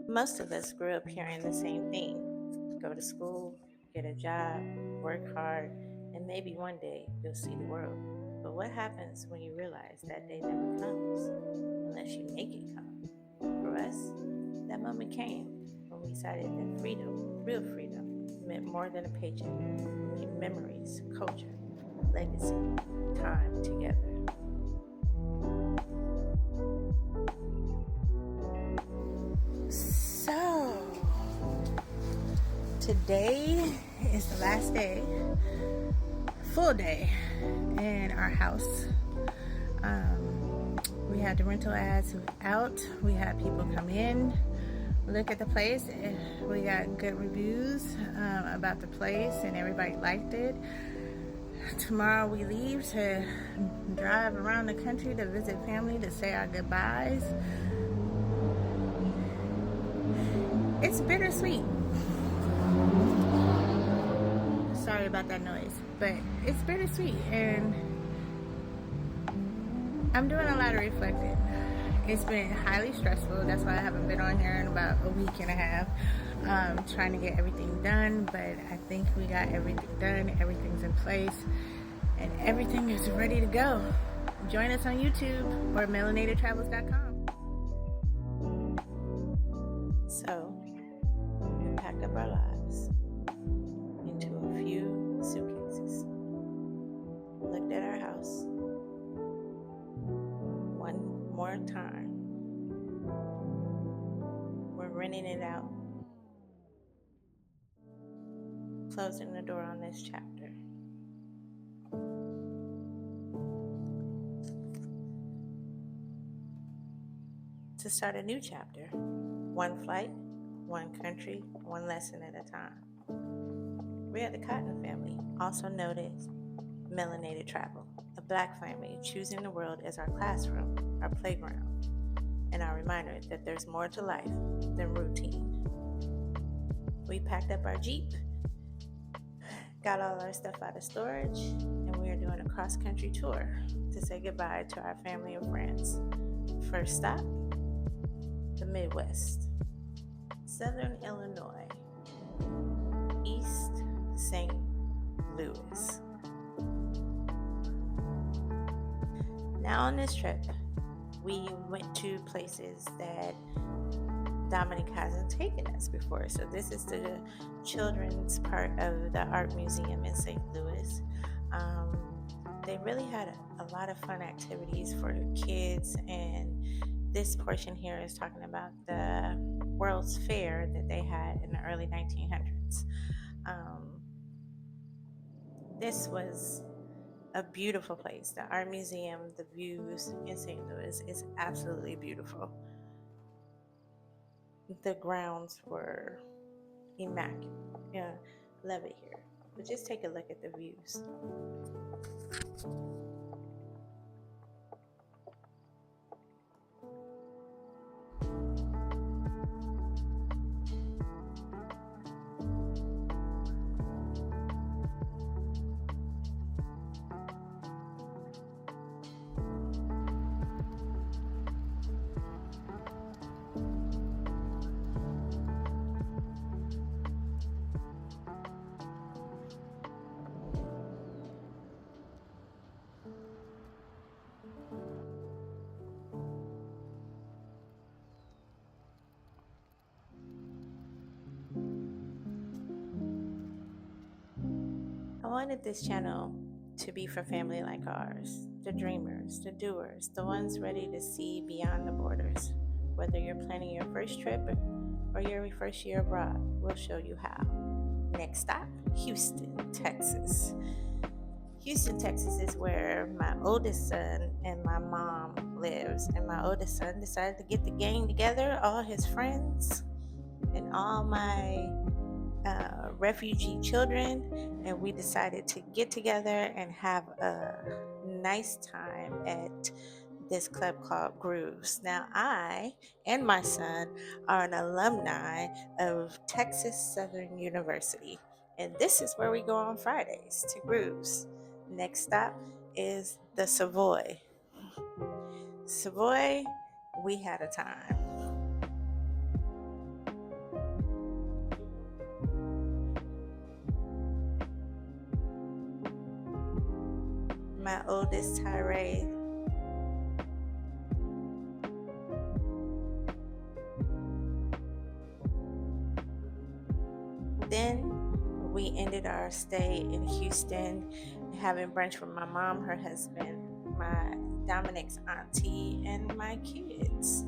Most of us grew up hearing the same thing: go to school, get a job, work hard, and maybe one day you'll see the world. But what happens when you realize that day never comes unless you make it come? For us, that moment came when we decided that freedom, real freedom, meant more than a paycheck. It meant memories, culture, legacy, time together. So, today is the last day, full day, in our house. We had the rental ads out. We had people come in, look at the place. We got good reviews about the place, and everybody liked it. Tomorrow we leave to drive around the country to visit family, to say our goodbyes. It's bittersweet. Sorry about that noise, but it's bittersweet, and I'm doing a lot of reflecting. It's been highly stressful. That's why I haven't been on here in about a week and a half, trying to get everything done. But I think we got everything done. Everything's in place, and everything is ready to go. Join us on YouTube or melanatedtravels.com. So, we packed up our lives into a few suitcases, looked at our house one more time. We're renting it out, closing the door on this chapter. To start a new chapter, one flight, one country, one lesson at a time. We're the Cotton family, also known as Melanated Travel, a Black family choosing the world as our classroom, our playground, and our reminder that there's more to life than routine. We packed up our Jeep, got all our stuff out of storage, and we are doing a cross-country tour to say goodbye to our family and friends. First stop, the Midwest, Southern Illinois, East St. Louis. Now on this trip, we went to places that Dominic hasn't taken us before. So this is the children's part of the art museum in St. Louis. They really had a lot of fun activities for kids, and this portion here is talking about the World's Fair that they had in the early 1900s. This was a beautiful place. The art museum, the views in St. Louis is absolutely beautiful. The grounds were immaculate. Yeah, love it here. But just take a look at the views. I wanted this channel to be for family like ours, the dreamers, the doers, the ones ready to see beyond the borders. Whether you're planning your first trip or your first year abroad, we'll show you how. Next stop, Houston, Texas. Houston, Texas is where my oldest son and my mom lives. And my oldest son decided to get the gang together, all his friends and all my refugee children, and we decided to get together and have a nice time at this club called Grooves. Now, I and my son are an alumni of Texas Southern University, and this is where we go on Fridays, to Grooves. Next stop is the Savoy. Savoy, we had a time. oldest tirade. Then we ended our stay in Houston having brunch with my mom, her husband, my Dominic's auntie, and my kids.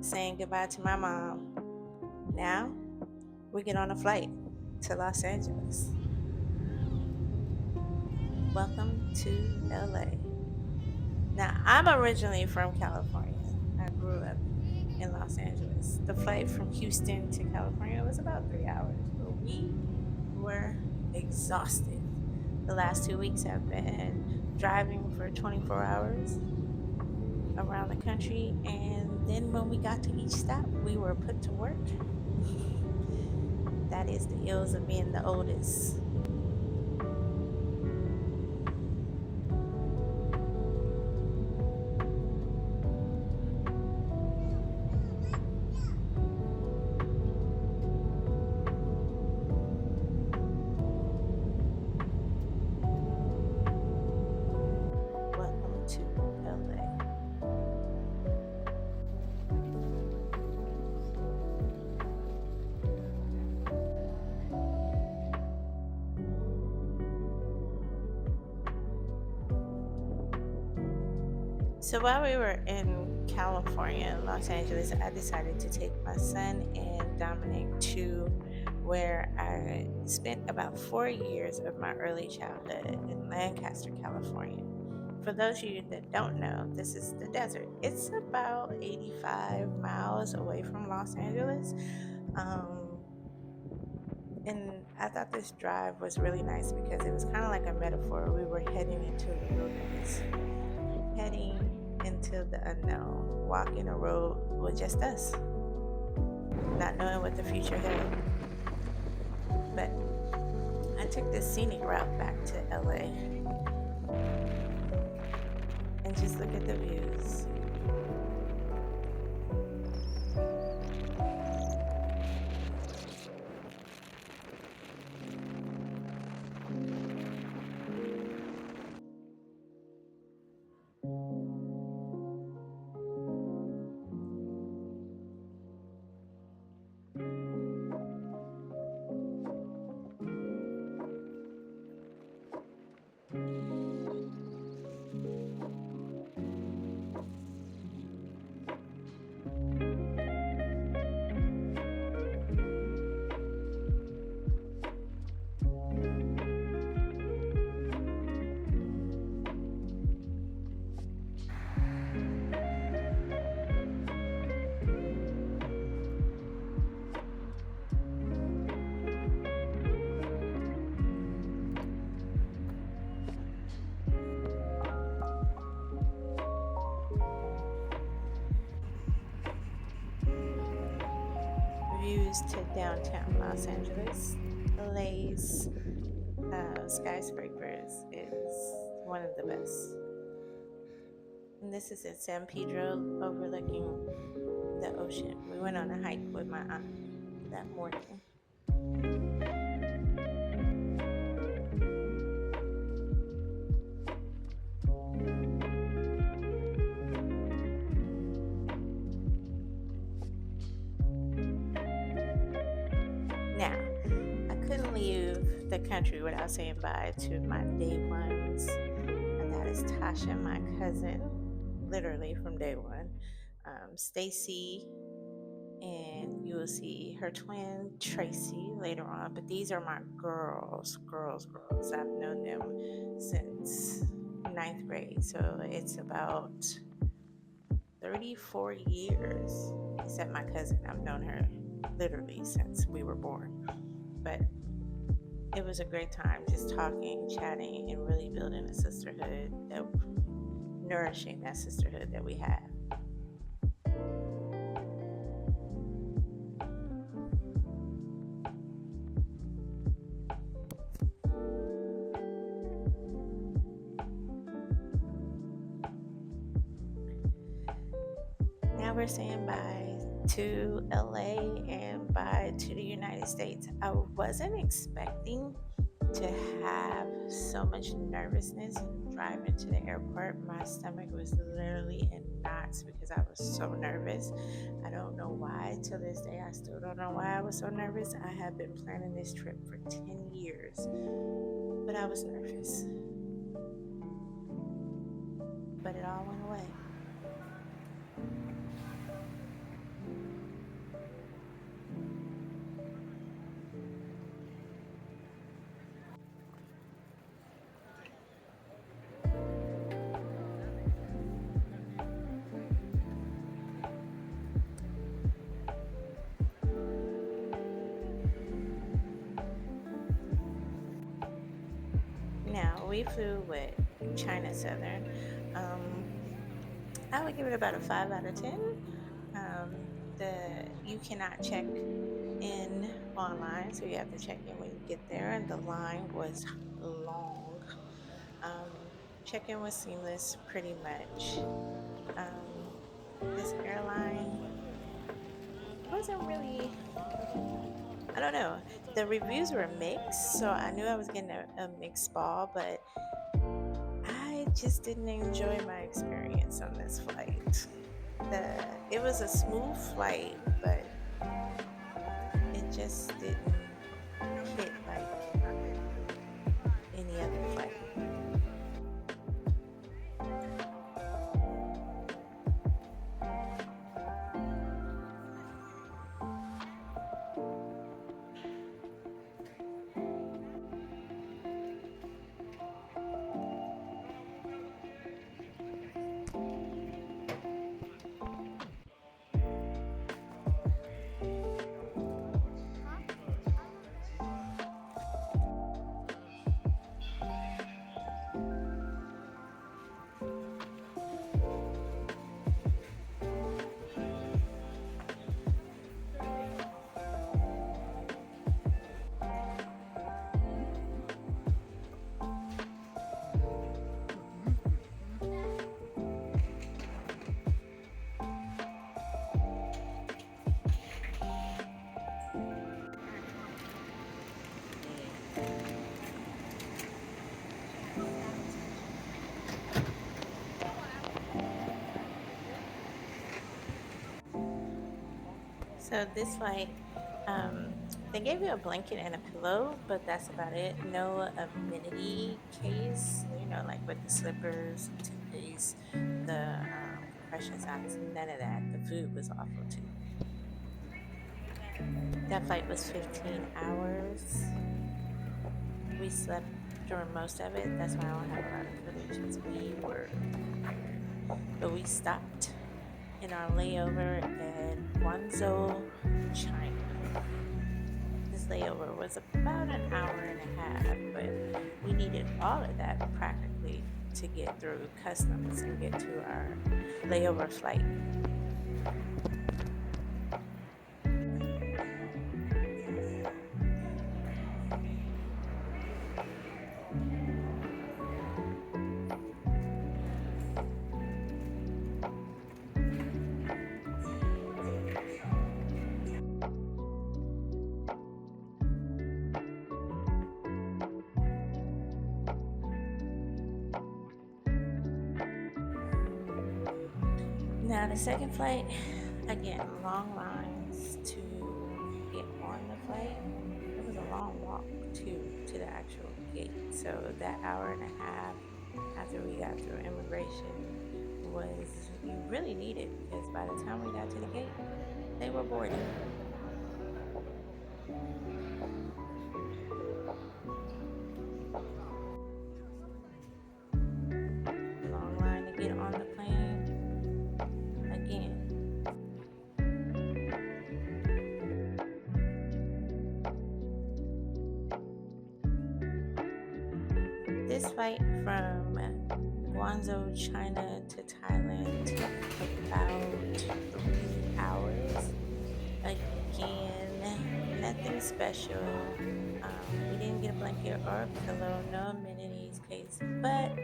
Saying goodbye to my mom. Now we get on a flight to Los Angeles. Welcome to LA. Now, I'm originally from California. I grew up in Los Angeles. The flight from Houston to California was about 3 hours, but we were exhausted. The last 2 weeks have been driving for 24 hours around the country, and then when we got to each stop, we were put to work. That is the ills of being the oldest. Welcome to LA. So while we were in California, Los Angeles, I decided to take my son and Dominic to where I spent about 4 years of my early childhood in Lancaster, California. For those of you that don't know, this is the desert. It's about 85 miles away from Los Angeles. Um, and I thought this drive was really nice because it was kind of like a metaphor. We were heading into the wilderness, heading into the unknown, walking a road with just us, not knowing what the future held. But I took this scenic route back to LA and just look at the views. Views to downtown Los Angeles. LA's skyscrapers is one of the best. And this is in San Pedro, overlooking the ocean. We went on a hike with my aunt that morning. Now, I couldn't leave the country without saying bye to my day ones, and that is Tasha, my cousin, literally from day one. Stacy, and you will see her twin Tracy later on. But these are my girls. I've known them since ninth grade, so it's about 34 years. Except my cousin, I've known her literally since we were born. But it was a great time just talking, chatting, and really building a sisterhood, that nourishing that sisterhood that we have. Now we're saying bye to LA and by to the United States. I wasn't expecting to have so much nervousness driving to the airport. My stomach was literally in knots because I was so nervous. I don't know why. Till this day, I still don't know why I was so nervous. I have been planning this trip for 10 years, but I was nervous. But it all went away. Now, we flew with China Southern. Um, I would give it about a 5 out of 10. The You cannot check in online, so you have to check in when you get there, and the line was long. Check-in was seamless, pretty much. This airline wasn't really, I don't know. The reviews were mixed, so I knew I was getting a mixed ball, but I just didn't enjoy my experience on this flight. The It was a smooth flight, but it just didn't hit like any other flight. So this flight, um, they gave you a blanket and a pillow, but that's about it. No amenity case, like with the slippers, the toothpaste, the compression socks, none of that. The food was awful too. That flight was 15 hours. We slept during most of it. That's why I don't have a lot of footage because we were tired. But we stopped in our layover at Guangzhou, China. This layover was about an hour and a half, but we needed all of that practically to get through customs and get to our layover flight. Now, the second flight, again, long lines to get on the flight. It was a long walk too to the actual gate. So that hour and a half after we got through immigration was you really needed because by the time we got to the gate, they were boarding. Long line to get on the plane again. This flight from Guangzhou, China to Thailand took about 3 hours. Again, nothing special. We didn't get a blanket or a pillow, no amenities case, but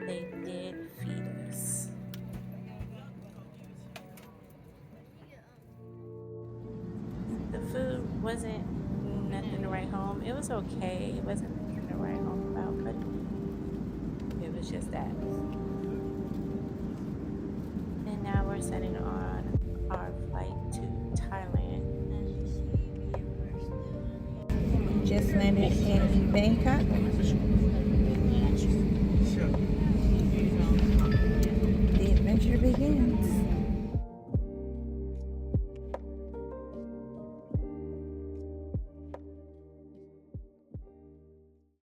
they did feed us. wasn't nothing to write home. It was okay. It wasn't nothing to write home about, but it was just that. And now we're setting on our flight to Thailand. We just landed in Bangkok.